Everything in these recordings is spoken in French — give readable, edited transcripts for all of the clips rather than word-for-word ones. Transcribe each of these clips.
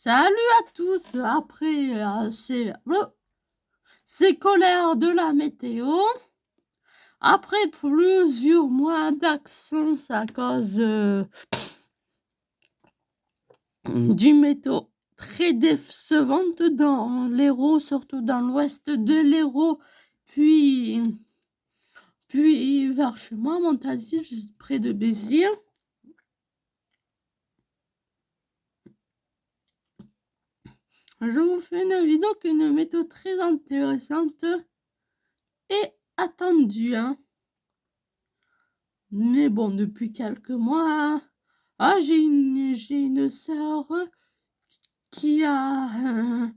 Salut à tous! Après ces colères de la météo, après plusieurs mois d'absence à cause du météo très décevante dans l'Hérault, surtout dans l'ouest de l'Hérault, puis vers chez moi, Montaly, juste près de Béziers. Je vous fais une vidéo qui est une météo très intéressante et attendue, hein. Mais bon, depuis quelques mois, j'ai une sœur qui a,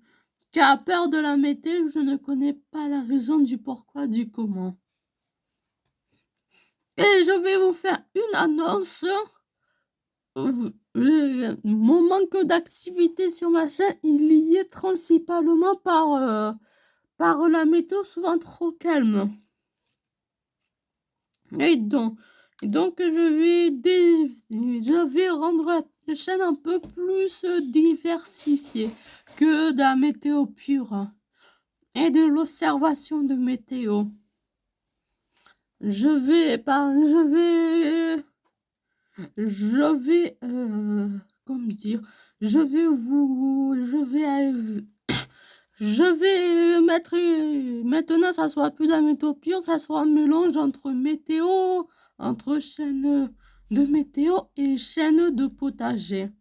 qui a peur de la météo. Je ne connais pas la raison du pourquoi, du comment. Et je vais vous faire une annonce. Mon manque d'activité sur ma chaîne, il y est principalement par la météo souvent trop calme. Et donc je vais rendre la chaîne un peu plus diversifiée que de la météo pure et de l'observation de météo. Je vais comment dire, je vais mettre maintenant, ça soit plus de la météo pure, ça soit un mélange entre chaîne de météo et chaîne de potager.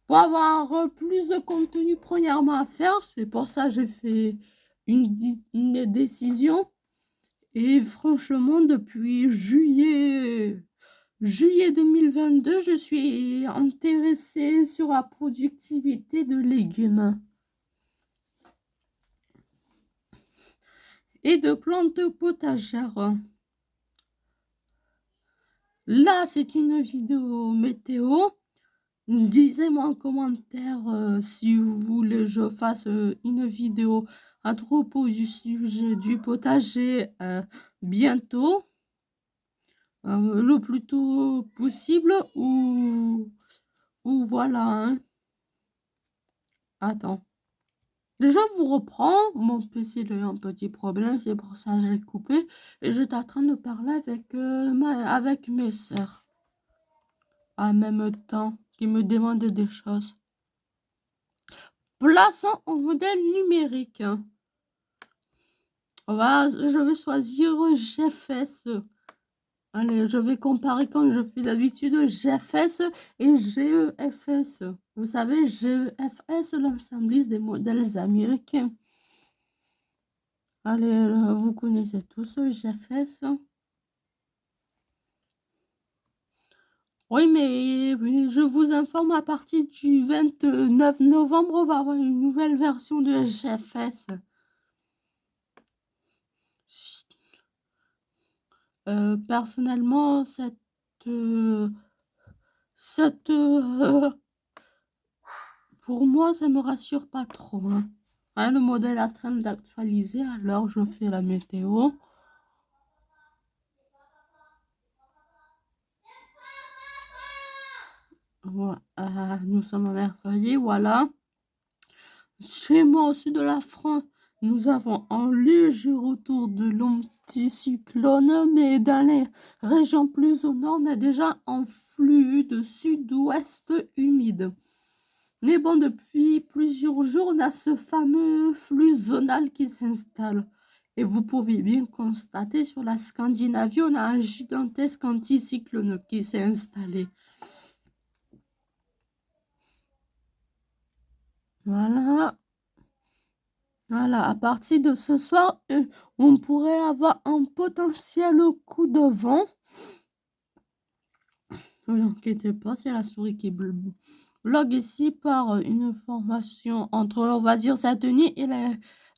Pour avoir plus de contenu premièrement à faire, c'est pour ça que j'ai fait une décision. Et franchement, depuis juillet 2022, je suis intéressée sur la productivité de légumes et de plantes potagères. Là, c'est une vidéo météo. Disez-moi en commentaire si vous voulez que je fasse une vidéo à propos du sujet du potager bientôt, le plus tôt possible, ou voilà, hein. Attends. Je vous reprends, mon PC a eu un petit problème, c'est pour ça que j'ai coupé. Et j'étais en train de parler avec mes sœurs en même temps, qui me demandaient des choses. Plaçons au modèle numérique. Je vais choisir GFS. Allez, je vais comparer comme je fais d'habitude GFS et GEFS. Vous savez, GEFS, l'ensemble des modèles américains. Allez, vous connaissez tous GFS. Oui, mais je vous informe, à partir du 29 novembre, on va avoir une nouvelle version de GFS. Personnellement, pour moi, ça me rassure pas trop, hein. Le modèle est en train d'actualiser, alors je fais la météo. Nous sommes en mercredi, voilà. Chez moi, au sud de la France, nous avons un léger retour de l'anticyclone, mais dans les régions plus au nord, on a déjà un flux de sud-ouest humide. Mais bon, depuis plusieurs jours, on a ce fameux flux zonal qui s'installe. Et vous pouvez bien constater, sur la Scandinavie, on a un gigantesque anticyclone qui s'est installé. Voilà. Voilà, à partir de ce soir, on pourrait avoir un potentiel coup de vent. Ne vous inquiétez pas, c'est la souris qui blogue ici par une formation entre, on va dire, cette nuit et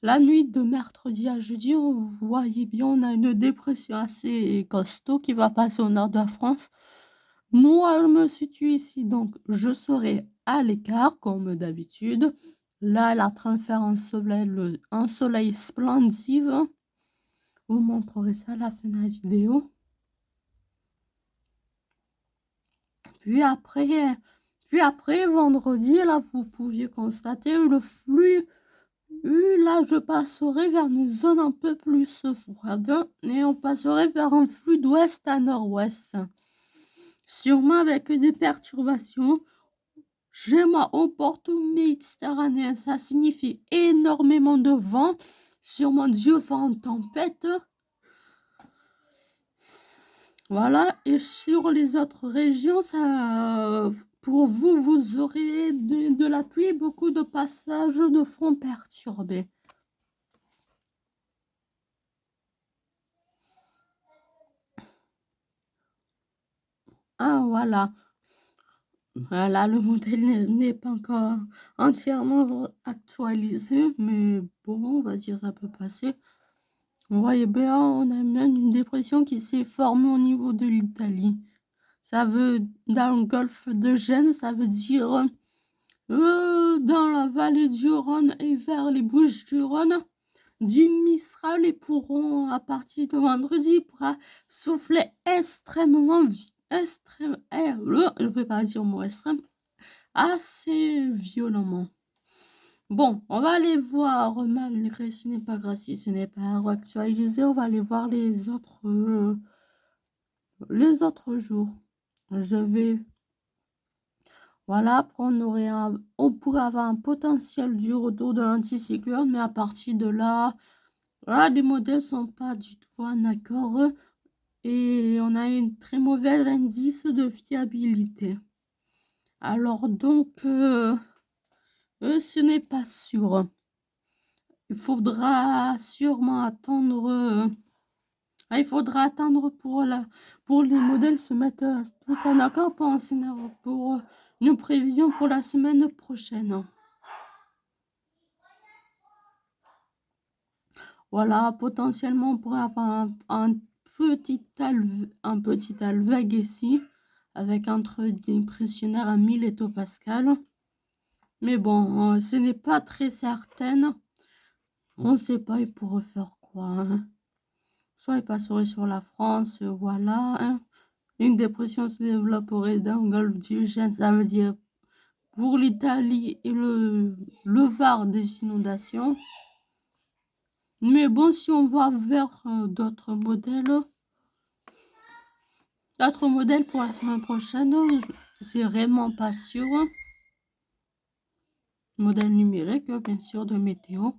la nuit de mercredi à jeudi. Vous voyez bien, on a une dépression assez costaud qui va passer au nord de la France. Moi, je me situe ici, donc je serai à l'écart, comme d'habitude. Là, elle est en train de faire un soleil splendide. Je vous montrerai ça à la fin de la vidéo. Puis après, Puis après, vendredi, là, vous pouviez constater le flux. Là, je passerai vers une zone un peu plus froide et on passerait vers un flux d'ouest à nord-ouest. Sûrement avec des perturbations. Schéma au porto méditerranéen, ça signifie énormément de vent, sûrement du vent en tempête. Voilà, et sur les autres régions, ça, pour vous, vous aurez de la pluie, beaucoup de passages de front perturbés. Ah, voilà. Voilà, le modèle n'est pas encore entièrement actualisé, mais bon, on va dire ça peut passer. Vous voyez bien, on a même une dépression qui s'est formée au niveau de l'Italie. Ça veut, dans le golfe de Gênes, ça veut dire dans la vallée du Rhône et vers les Bouches-du-Rhône, du Mistral et pourront, à partir de vendredi, pourra souffler extrêmement, je ne vais pas dire le mot extrême, assez violemment. Bon, on va aller voir, malgré ce n'est pas grave si ce n'est pas actualisé, on va aller voir les autres jours. Je vais, voilà, on pourrait avoir un potentiel du retour de l'anticyclone, mais à partir de là, voilà, les modèles sont pas du tout en accord et on a une très mauvaise indice de fiabilité. Alors donc, ce n'est pas sûr. Il faudra sûrement attendre. Il faudra attendre pour les modèles se mettre tous en accord pour un scénario, pour une prévision pour la semaine prochaine. Voilà, potentiellement on pourrait avoir un petit alvègue ici, avec entre dépressionnaire à 1000 hectopascales. Mais bon, ce n'est pas très certain. On ne sait pas, il pourrait faire quoi. Hein. Soit il passerait sur la France, voilà. Hein. Une dépression se développerait dans le golfe du Gênes, ça veut dire pour l'Italie et le Var des inondations. Mais bon, si on va vers d'autres modèles pour la semaine prochaine, c'est vraiment pas sûr. Modèle numérique, bien sûr, de météo.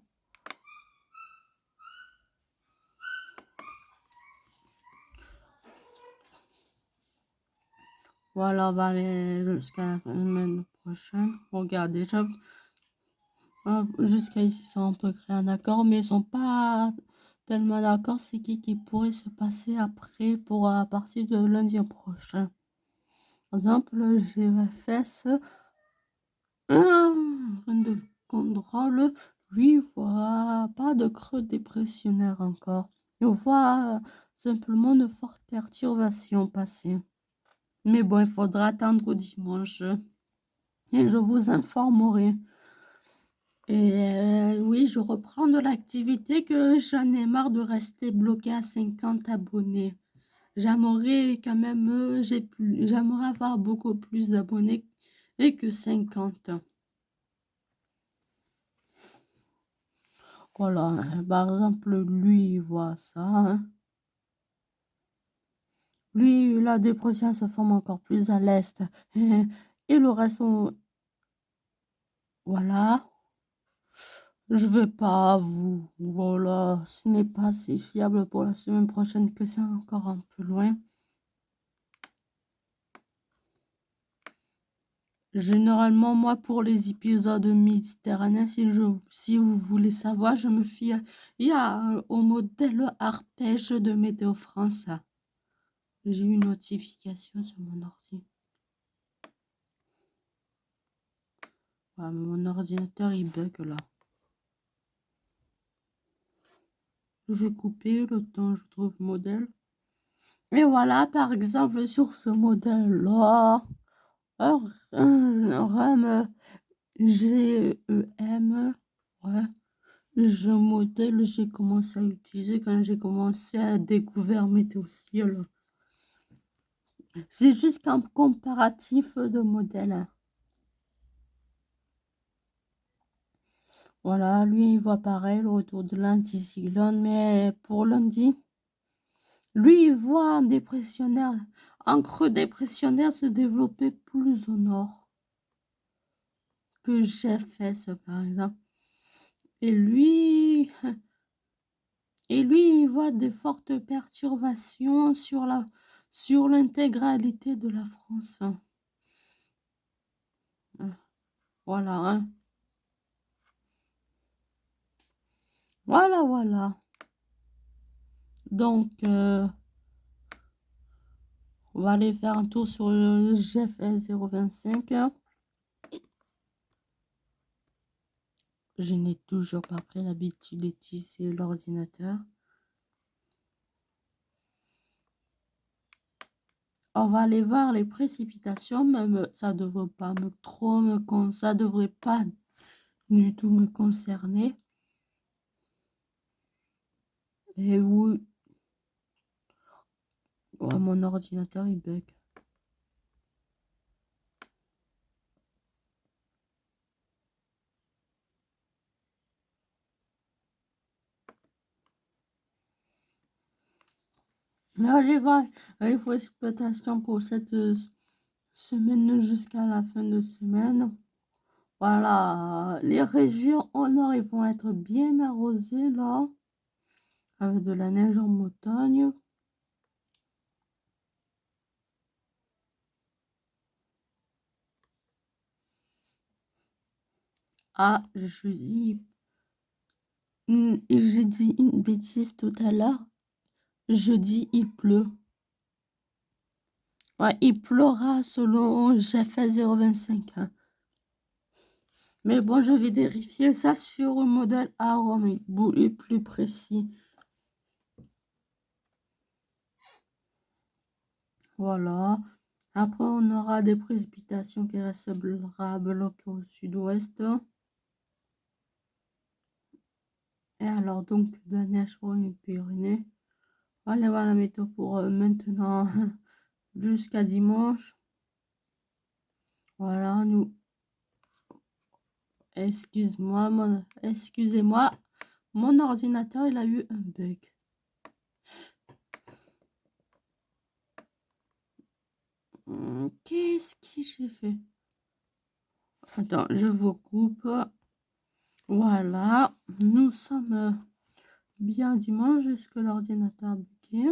Voilà, on va aller jusqu'à la semaine prochaine. Regardez, jusqu'à ici, ils sont à peu près en accord, mais ils sont pas tellement d'accord. C'est qui pourrait se passer après pour à partir de lundi prochain. Par exemple, le GFS, de contrôle, lui, voit pas de creux dépressionnaire encore. Il voit simplement une forte perturbation passer. Mais bon, il faudra attendre dimanche et je vous informerai. Et oui, je reprends de l'activité que j'en ai marre de rester bloqué à 50 abonnés. J'aimerais quand même, j'aimerais avoir beaucoup plus d'abonnés et que 50. Voilà, par exemple, lui, il voit ça. Hein. Lui, la dépression se forme encore plus à l'est. Et le reste, voilà. Je vais pas vous... Voilà, ce n'est pas si fiable pour la semaine prochaine que c'est encore un peu loin. Généralement, moi, pour les épisodes méditerranéens, si vous voulez savoir, je me fie au modèle arpège de Météo France. J'ai eu une notification sur mon ordi. Ouais, mon ordinateur, il bug là. Je vais couper le temps, je trouve modèle. Et voilà, par exemple, sur ce modèle-là, RAM GEM, ouais. J'ai commencé à l'utiliser quand j'ai commencé à découvrir Météo Ciel. C'est juste un comparatif de modèles. Voilà, lui, il voit pareil, le retour de l'anticyclone, mais pour lundi, lui, il voit un creux dépressionnaire se développer plus au nord que GFS, par exemple. Et lui, il voit des fortes perturbations sur l'intégralité de la France. Voilà, hein. Voilà. Donc, on va aller faire un tour sur le GFS 025. Je n'ai toujours pas pris l'habitude d'utiliser l'ordinateur. On va aller voir les précipitations, même ça devrait pas ça devrait pas du tout me concerner. Et oui, ouais, mon ordinateur il bug. Allez, voir les précipitations pour cette semaine jusqu'à la fin de semaine. Voilà, les régions au nord, ils vont être bien arrosées là, avec de la neige en montagne. Ah, j'ai dit une bêtise tout à l'heure. Jeudi, il pleut. Ouais, il pleura selon GFS 025. Mais bon, je vais vérifier ça sur le modèle Arome, il est plus précis. Voilà. Après, on aura des précipitations qui restera bloquées au sud-ouest. Et alors, donc, de la neige sur les Pyrénées. On va aller voir la météo pour maintenant jusqu'à dimanche. Voilà, excusez-moi, mon ordinateur, il a eu un bug. Qu'est-ce que j'ai fait? Attends, je vous coupe. Voilà, nous sommes bien dimanche jusque l'ordinateur bugué.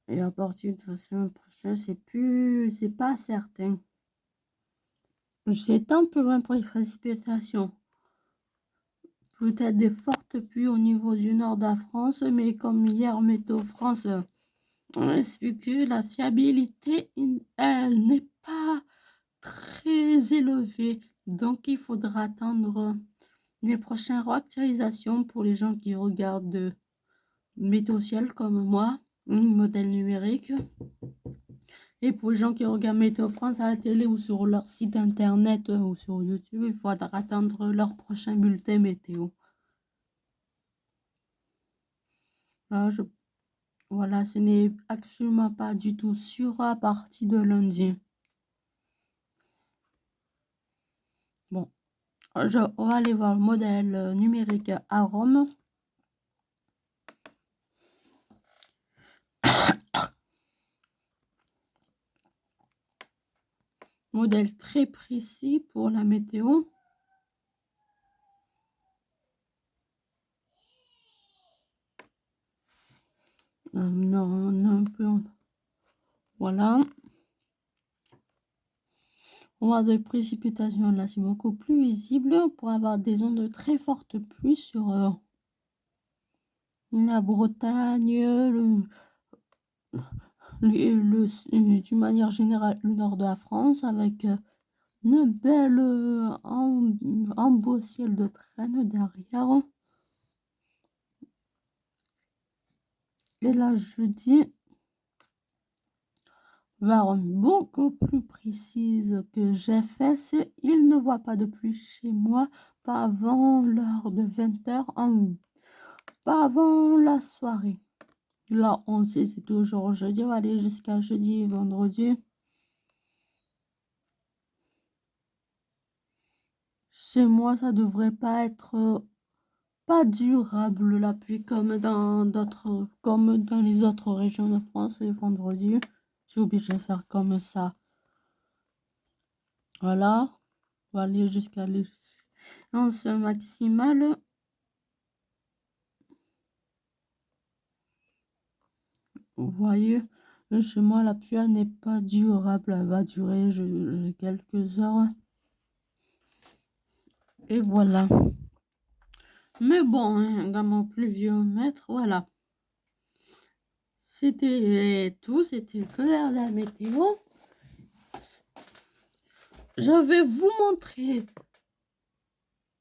Et à partir de la semaine prochaine, c'est pas certain. C'est un peu loin pour les précipitations. Peut-être des fortes pluies au niveau du nord de la France, mais comme hier, Météo France explique que la fiabilité, elle n'est pas très élevée. Donc, il faudra attendre les prochaines réactualisations pour les gens qui regardent Météo Ciel comme moi, un modèle numérique. Et pour les gens qui regardent Météo France à la télé ou sur leur site internet ou sur YouTube, il faudra attendre leur prochain bulletin météo. Voilà, ce n'est absolument pas du tout sûr à partir de lundi. Bon, on va aller voir le modèle numérique Arome. Modèle très précis pour la météo. Non, un peu. Voilà. On va des précipitations là, c'est beaucoup plus visible pour avoir des ondes de très fortes pluies sur la Bretagne, d'une manière générale, le nord de la France, avec une belle un beau ciel de traîne derrière. Et là, jeudi, va beaucoup plus précise que j'ai fait, c'est il ne voit pas de pluie chez moi, pas avant l'heure de 20h, pas avant la soirée. Là, on sait, c'est toujours jeudi, on va aller jusqu'à jeudi et vendredi. chez moi, ça devrait pas être pas durable la pluie comme dans les autres régions de France. Et vendredi, je suis obligée de faire comme ça. Voilà, on va aller jusqu'à l'échéance maximale. Vous voyez, chez moi, la pluie n'est pas durable. Elle va durer quelques heures. Et voilà. Mais bon, hein, dans mon pluviomètre, voilà. C'était tout. C'était que l'air de la météo. Je vais vous montrer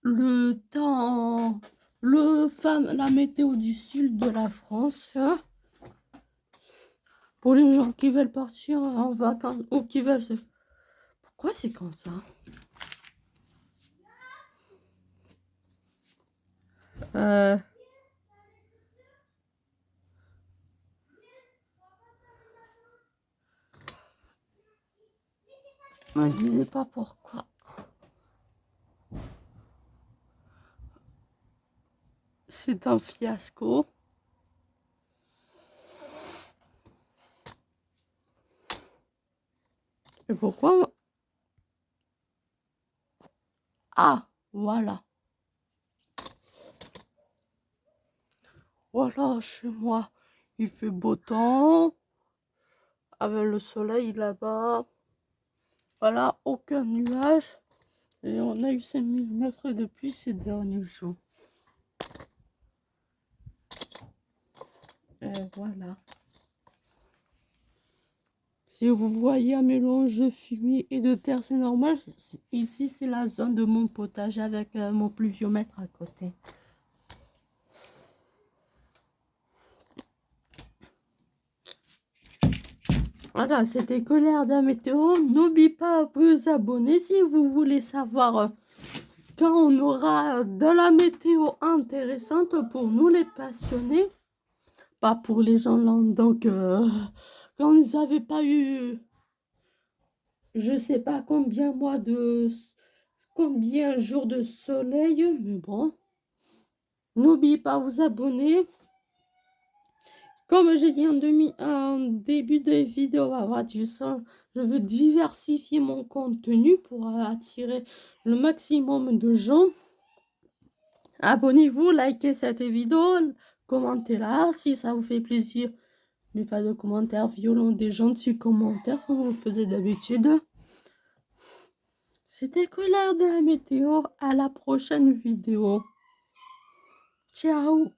le temps, la météo du sud de la France. Pour les gens qui veulent partir en vacances ou qui veulent se... Pourquoi c'est comme ça? Me disais pas pourquoi. C'est un fiasco. Et pourquoi? Ah, voilà. Voilà, chez moi, il fait beau temps. Avec le soleil là-bas. Voilà, aucun nuage. Et on a eu 5 mm de pluie ces derniers jours. Et voilà. Si vous voyez un mélange de fumier et de terre, c'est normal. Ici, c'est la zone de mon potager avec mon pluviomètre à côté. Voilà, c'était que l'air de la météo. N'oubliez pas de vous abonner si vous voulez savoir quand on aura de la météo intéressante pour nous les passionnés. Pas pour les gens lambda, donc quand ils n'avaient pas eu, je sais pas combien jours de soleil, mais bon. N'oubliez pas de vous abonner. Comme j'ai dit en début de vidéo, je veux diversifier mon contenu pour attirer le maximum de gens. Abonnez-vous, likez cette vidéo, commentez-la si ça vous fait plaisir. Mais pas de commentaires violents, des gentils commentaires comme vous faisiez d'habitude. C'était que l'heure de la météo. À la prochaine vidéo. Ciao.